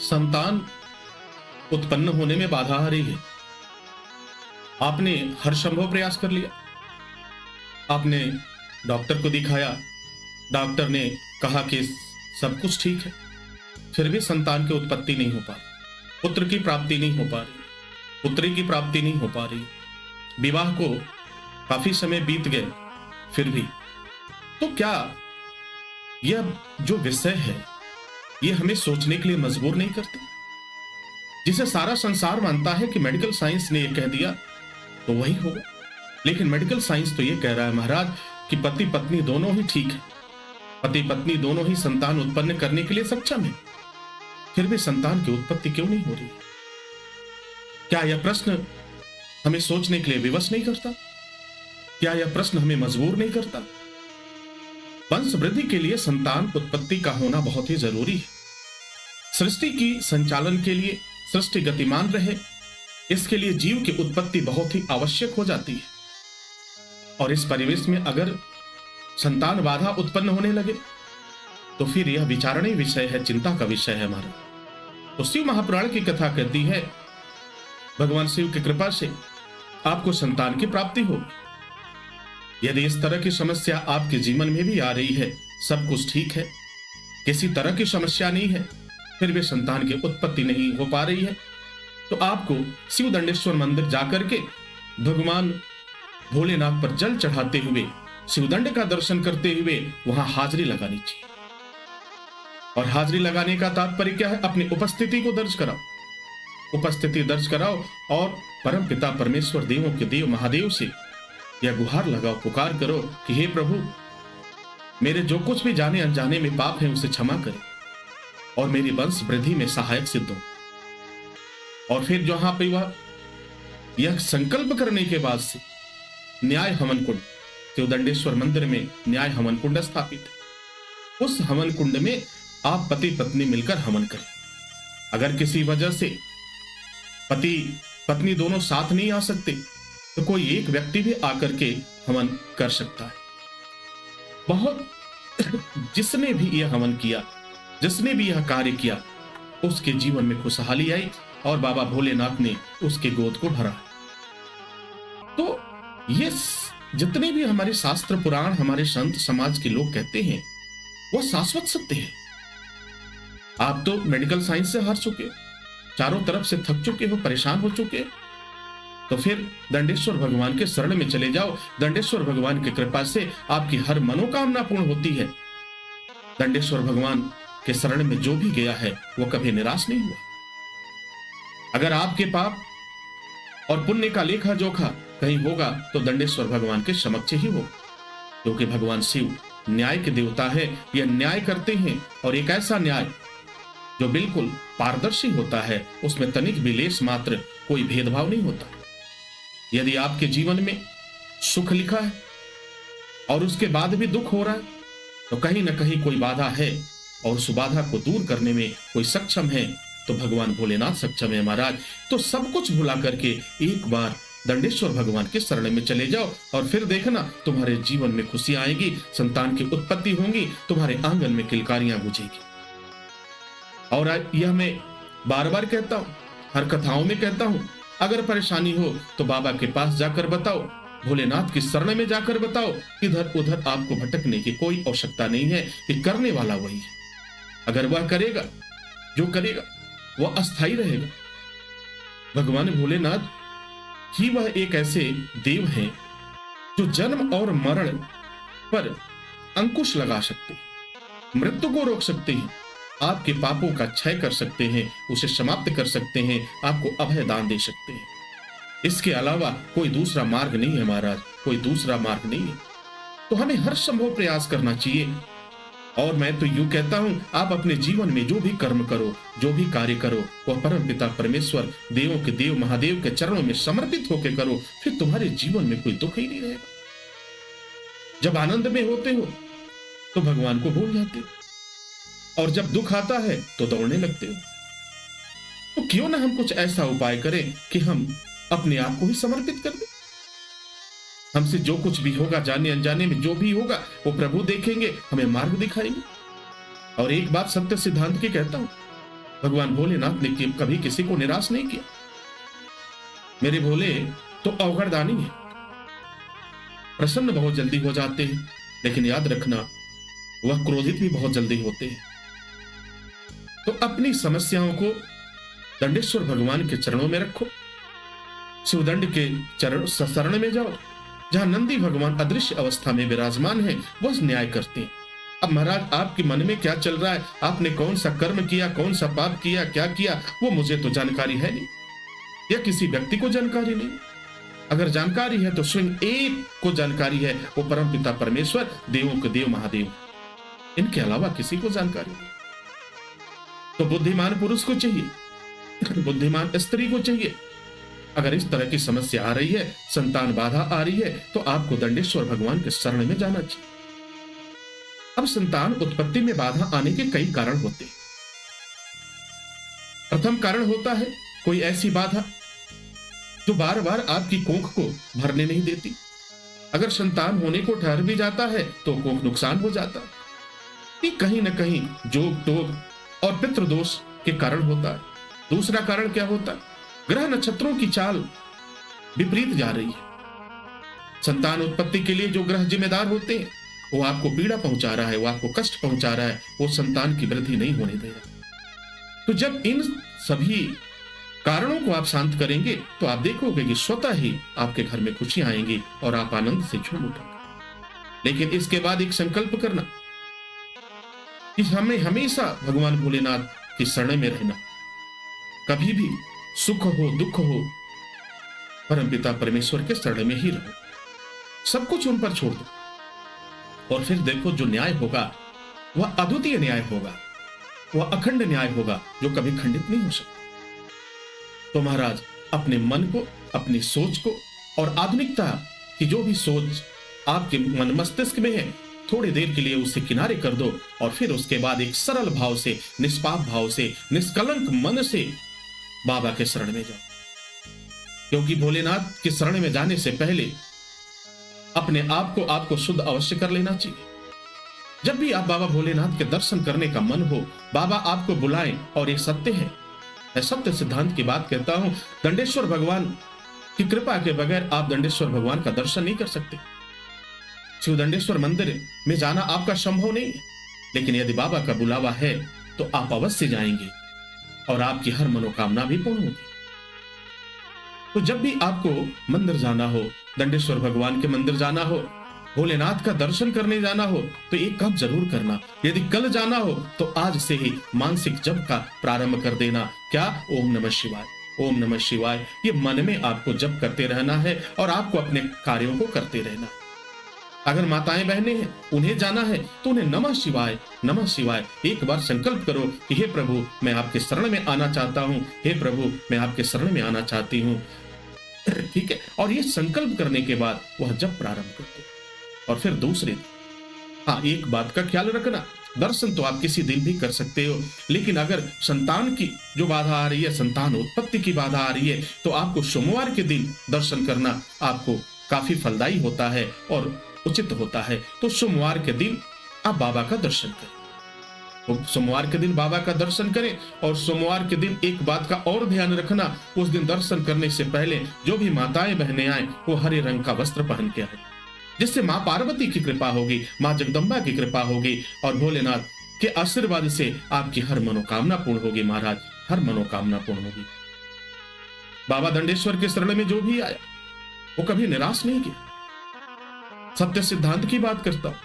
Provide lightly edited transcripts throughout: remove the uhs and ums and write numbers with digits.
संतान उत्पन्न होने में बाधा आ रही है। आपने हर संभव प्रयास कर लिया, आपने डॉक्टर को दिखाया, डॉक्टर ने कहा कि सब कुछ ठीक है, फिर भी संतान की उत्पत्ति नहीं हो पा रही, पुत्र की प्राप्ति नहीं हो पा रही, पुत्री की प्राप्ति नहीं हो पा रही। विवाह को काफी समय बीत गए, फिर भी। तो क्या यह जो विषय है ये हमें सोचने के लिए मजबूर नहीं करते? जिसे सारा संसार मानता है कि मेडिकल साइंस ने यह कह दिया तो वही होगा, लेकिन मेडिकल साइंस तो यह कह रहा है महाराज कि पति पत्नी दोनों ही ठीक है, पति पत्नी दोनों ही संतान उत्पन्न करने के लिए सक्षम है, फिर भी संतान की उत्पत्ति क्यों नहीं हो रही? क्या यह प्रश्न हमें सोचने के लिए विवश नहीं करता? क्या यह प्रश्न हमें मजबूर नहीं करता? वंश वृद्धि के लिए संतान उत्पत्ति का होना बहुत ही जरूरी है। सृष्टि की संचालन के लिए, सृष्टि गतिमान रहे, इसके लिए जीव की उत्पत्ति बहुत ही आवश्यक हो जाती है। और इस परिवेश में अगर संतान बाधा उत्पन्न होने लगे तो फिर यह विचारणीय विषय है, चिंता का विषय है हमारा। तो शिव महापुराण की कथा कहती है भगवान शिव की कृपा से आपको संतान की प्राप्ति हो। यदि इस तरह की समस्या आपके जीवन में भी आ रही है, सब कुछ ठीक है, किसी तरह की समस्या नहीं है, फिर भी संतान की उत्पत्ति नहीं हो पा रही है, तो आपको शिव दंडेश्वर मंदिर जाकर के भगवान भोलेनाथ पर जल चढ़ाते हुए, शिवदंड का दर्शन करते हुए वहां हाजिरी लगानी चाहिए। और हाजिरी लगाने का तात्पर्य क्या है? अपनी उपस्थिति को दर्ज कराओ, उपस्थिति दर्ज कराओ और परम पिता परमेश्वर, देवों के देव महादेव से यह गुहार लगाओ, पुकार करो कि हे प्रभु, मेरे जो कुछ भी जाने अनजाने में पाप है उसे क्षमा करें और मेरी वंश वृद्धि में सहायक सिद्ध हो। और फिर जहां पे वह यह संकल्प करने के बाद से न्याय हवन कुंड, शिवदंडेश्वर मंदिर में न्याय हवन कुंड स्थापित है, उस हवन कुंड में आप पति पत्नी मिलकर हवन करें। अगर किसी वजह से पति पत्नी दोनों साथ नहीं आ सकते तो कोई एक व्यक्ति भी आकर के हवन कर सकता है। बहुत जिसने भी यह हवन किया, जिसने भी यह कार्य किया, उसके जीवन में खुशहाली आई और बाबा भोलेनाथ ने उसके गोद को भरा। तो ये जितने भी हमारे शास्त्र पुराण, हमारे संत समाज के लोग कहते हैं वो शाश्वत सत्य है। आप तो मेडिकल साइंस से हार चुके हो, चारों तरफ से थक चुके हो, परेशान हो चुके हो, तो फिर दंडेश्वर भगवान के शरण में चले जाओ। दंडेश्वर भगवान की कृपा से आपकी हर मनोकामना पूर्ण होती है। दंडेश्वर भगवान के शरण में जो भी गया है वो कभी निराश नहीं हुआ। अगर आपके पाप और पुण्य का लेखा जोखा कहीं होगा तो दंडेश्वर भगवान के समक्ष ही हो, क्योंकि भगवान शिव न्याय के देवता है। यह न्याय करते हैं और एक ऐसा न्याय जो बिल्कुल पारदर्शी होता है, उसमें तनिक भी लेश मात्र कोई भेदभाव नहीं होता। यदि आपके जीवन में सुख लिखा है और उसके बाद भी दुख हो रहा है तो कहीं ना कहीं कोई बाधा है, और उस बाधा को दूर करने में कोई सक्षम है तो भगवान भोलेनाथ सक्षम है महाराज। तो सब कुछ भुला करके एक बार दंडेश्वर भगवान के शरण में चले जाओ और फिर देखना तुम्हारे जीवन में खुशी आएगी, संतान की उत्पत्ति होगी, तुम्हारे आंगन में किलकारियां गूंजेगी। और यह मैं बार बार कहता हूं, हर कथाओं में कहता हूं, अगर परेशानी हो तो बाबा के पास जाकर बताओ, भोलेनाथ की शरण में जाकर बताओ। इधर उधर आपको भटकने की कोई आवश्यकता नहीं है, कि करने वाला वही है। अगर वह करेगा, जो करेगा वह अस्थाई रहेगा। भगवान भोलेनाथ ही वह एक ऐसे देव हैं जो जन्म और मरण पर अंकुश लगा सकते हैं, मृत्यु को रोक सकते हैं, आपके पापों का क्षय कर सकते हैं, उसे समाप्त कर सकते हैं, आपको अभय दान दे सकते हैं। इसके अलावा कोई दूसरा मार्ग नहीं है महाराज, कोई दूसरा मार्ग नहीं है। तो हमें हर संभव प्रयास करना चाहिए। और मैं तो यूं कहता हूं, आप अपने जीवन में जो भी कर्म करो, जो भी कार्य करो, वह परम पिता परमेश्वर, देवों के देव महादेव के चरणों में समर्पित होकर करो, फिर तुम्हारे जीवन में कोई दुख ही नहीं रहेगा। जब आनंद में होते हो तो भगवान को भूल जाते हो, और जब दुख आता है तो दौड़ने लगते हो। तो क्यों ना हम कुछ ऐसा उपाय करें कि हम अपने आप को भी समर्पित कर दें। हमसे जो कुछ भी होगा, जाने अनजाने में जो भी होगा, वो प्रभु देखेंगे, हमें मार्ग दिखाएंगे। और एक बात सत्य सिद्धांत की कहता हूं, भगवान भोलेनाथ ने कभी किसी को निराश नहीं किया। मेरे भोले तो अवगढ़दानी है, प्रसन्न बहुत जल्दी हो जाते हैं, लेकिन याद रखना वह क्रोधित भी बहुत जल्दी होते हैं। तो अपनी समस्याओं को दंडेश्वर भगवान के चरणों में रखो, शिवदंड के चरण शरण में जाओ, जहां नंदी भगवान अदृश्य अवस्था में विराजमान है, वह न्याय करते हैं। अब महाराज आपके मन में क्या चल रहा है, आपने कौन सा कर्म किया, कौन सा पाप किया, क्या किया, वो मुझे तो जानकारी है नहीं, या किसी व्यक्ति को जानकारी नहीं। अगर जानकारी है तो स्वयं एक को जानकारी है, वो परम पिता परमेश्वर, देवों के देव महादेव, इनके अलावा किसी को जानकारी नहीं। तो बुद्धिमान पुरुष को चाहिए, बुद्धिमान स्त्री को चाहिए। अगर इस तरह की समस्या आ रही है, संतान बाधा आ रही है, तो आपको दंडेश्वर भगवान के शरण में जाना चाहिए। अब संतान उत्पत्ति में बाधा आने के कई कारण होते हैं। प्रथम कारण होता है कोई ऐसी बाधा जो बार बार आपकी कोख को भरने नहीं देती। अगर संतान होने को ठहर भी जाता है तो कोख नुकसान हो जाता है, कि कहीं ना कहीं जोग टोग और पितृदोष के कारण होता है। दूसरा कारण क्या होता है, ग्रह नक्षत्रों की चाल विपरीत जा रही है। संतान उत्पत्ति के लिए जो ग्रह जिम्मेदार होते हैं वो आपको पीड़ा पहुंचा रहा है, वो आपको कष्ट पहुंचा रहा है, वो संतान की वृद्धि नहीं होने दे रहा। तो जब इन सभी कारणों को आप शांत करेंगे तो आप देखोगे कि स्वतः ही आपके घर में खुशियां आएंगी और आप आनंद से झूम उठोगे। लेकिन इसके बाद एक संकल्प करना कि हमें हमेशा भगवान भोलेनाथ की शरण में रहना। कभी भी सुख हो दुख हो, परमपिता परमेश्वर के शरण में ही रहो, सब कुछ उन पर छोड़ दो, और फिर देखो जो न्याय होगा वह अद्वितीय न्याय होगा, वह अखंड न्याय होगा जो कभी खंडित नहीं हो सकता। तो महाराज अपने मन को, अपनी सोच को और आधुनिकता की जो भी सोच आपके मन मस्तिष्क में है, थोड़ी देर के लिए उसे किनारे कर दो, और फिर उसके बाद एक सरल भाव से, निष्पाप भाव से, निष्कलंक मन से बाबा के शरण में जाओ। क्योंकि भोलेनाथ के शरण में जाने से पहले अपने आप को आपको शुद्ध अवश्य कर लेना चाहिए। जब भी आप बाबा भोलेनाथ के दर्शन करने का मन हो, बाबा आपको बुलाएं, और ये सत्य है, मैं सत्य सिद्धांत की बात कहता हूं, दंडेश्वर भगवान की कृपा के बगैर आप दंडेश्वर भगवान का दर्शन नहीं कर सकते। शिव दंडेश्वर मंदिर में जाना आपका संभव नहीं है, लेकिन यदि बाबा का बुलावा है तो आप अवश्य जाएंगे और आपकी हर मनोकामना भी पूर्ण होगी। तो जब भी आपको मंदिर जाना हो, दंडेश्वर भगवान के मंदिर जाना हो, भोलेनाथ का दर्शन करने जाना हो, तो एक काम जरूर करना। यदि कल जाना हो तो आज से ही मानसिक जप का प्रारंभ कर देना। क्या? ओम नमः शिवाय, ओम नमः शिवाय। ये मन में आपको जप करते रहना है और आपको अपने कार्यों को करते रहना। अगर माताएं बहनें हैं, उन्हें जाना है तो उन्हें नमः शिवाय, नमः शिवाय एक बार संकल्प करो कि हे प्रभु मैं आपके शरण में आना चाहता हूँ, हे प्रभु मैं आपके शरण में आना चाहती हूँ। ठीक है, और ये संकल्प करने के बाद वह जप प्रारंभ कर दो। और फिर दूसरे, हाँ एक बात का ख्याल रखना, दर्शन तो आप किसी दिन भी कर सकते हो, लेकिन अगर संतान की जो बाधा आ रही है, संतान उत्पत्ति की बाधा आ रही है, तो आपको सोमवार के दिन दर्शन करना आपको काफी फलदायी होता है और उचित होता है। तो सोमवार के दिन आप बाबा का दर्शन करें, तो सोमवार के दिन बाबा का दर्शन करें। और सोमवार के दिन एक बात का और ध्यान रखना, उस दिन दर्शन करने से पहले जो भी माताएं बहनें आए वो हरे रंग का वस्त्र पहन के आए, जिससे माँ पार्वती की कृपा होगी, माँ जगदम्बा की कृपा होगी और भोलेनाथ के आशीर्वाद से आपकी हर मनोकामना पूर्ण होगी। महाराज हर मनोकामना पूर्ण होगी। बाबा दंडेश्वर के शरण में जो भी आया वो कभी निराश नहीं किया। सत्य सिद्धांत की बात करता हूं,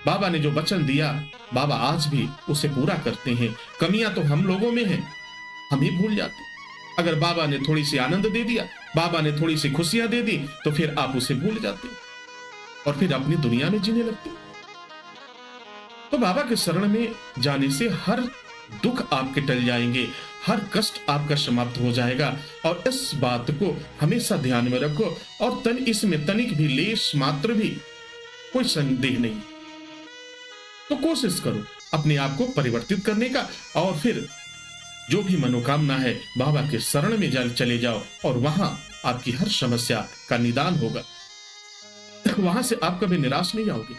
बाबा ने जो वचन दिया बाबा आज भी उसे पूरा करते हैं। कमियां तो हम लोगों में हैं, हम ही भूल जाते। अगर बाबा ने थोड़ी सी आनंद दे दिया, बाबा ने थोड़ी सी खुशियां दे दी, तो फिर आप उसे भूल जाते और फिर अपनी दुनिया में जीने लगते। तो बाबा के शरण में जाने से हर दुख आपके टल जाएंगे, हर कष्ट आपका समाप्त हो जाएगा। और इस बात को हमेशा ध्यान में रखो, और इसमें तनिक भी, लेश मात्र भी कोई संदेह नहीं। तो कोशिश करो अपने आप को परिवर्तित करने का, और फिर जो भी मनोकामना है बाबा के शरण में चले जाओ, और वहां आपकी हर समस्या का निदान होगा। वहां से आप कभी निराश नहीं आओगे।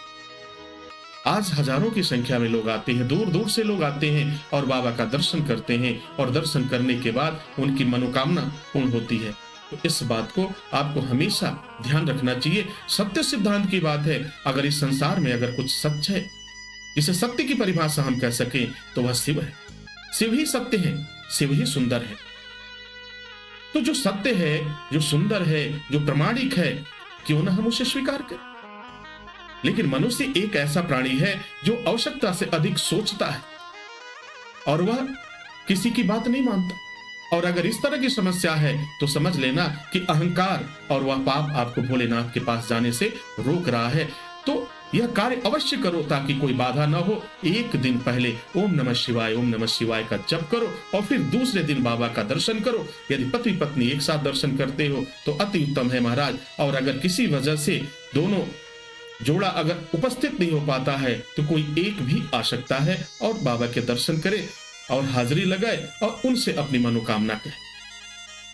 आज हजारों की संख्या में लोग आते हैं, दूर दूर से लोग आते हैं और बाबा का दर्शन करते हैं और दर्शन करने के बाद उनकी मनोकामना पूर्ण होती है। तो इस बात को आपको हमेशा ध्यान रखना चाहिए। सत्य सिद्धांत की बात है, अगर इस संसार में अगर कुछ सच है, जिसे सत्य की परिभाषा हम कह सकें, तो वह शिव है। शिव ही सत्य है, शिव ही सुंदर है। तो जो सत्य है, जो सुंदर है, जो प्रमाणिक है, क्यों ना हम उसे स्वीकार करें। लेकिन मनुष्य एक ऐसा प्राणी है जो आवश्यकता से अधिक सोचता है और वह किसी की बात नहीं मानता। और अगर इस तरह की समस्या है तो समझ लेना कि अहंकार और वह पाप आपको भोलेनाथ के पास जाने से रोक रहा है। तो यह कार्य अवश्य करो ताकि कोई बाधा ना हो। एक दिन पहले ओम नमः शिवाय का जप करो और फिर दूसरे दिन बाबा का दर्शन करो। यदि पति पत्नी एक साथ दर्शन करते हो तो अति उत्तम है महाराज। और अगर किसी वजह से दोनों जोड़ा अगर उपस्थित नहीं हो पाता है तो कोई एक भी आ सकता है और बाबा के दर्शन करे और हाजिरी लगाए और उनसे अपनी मनोकामना कहे।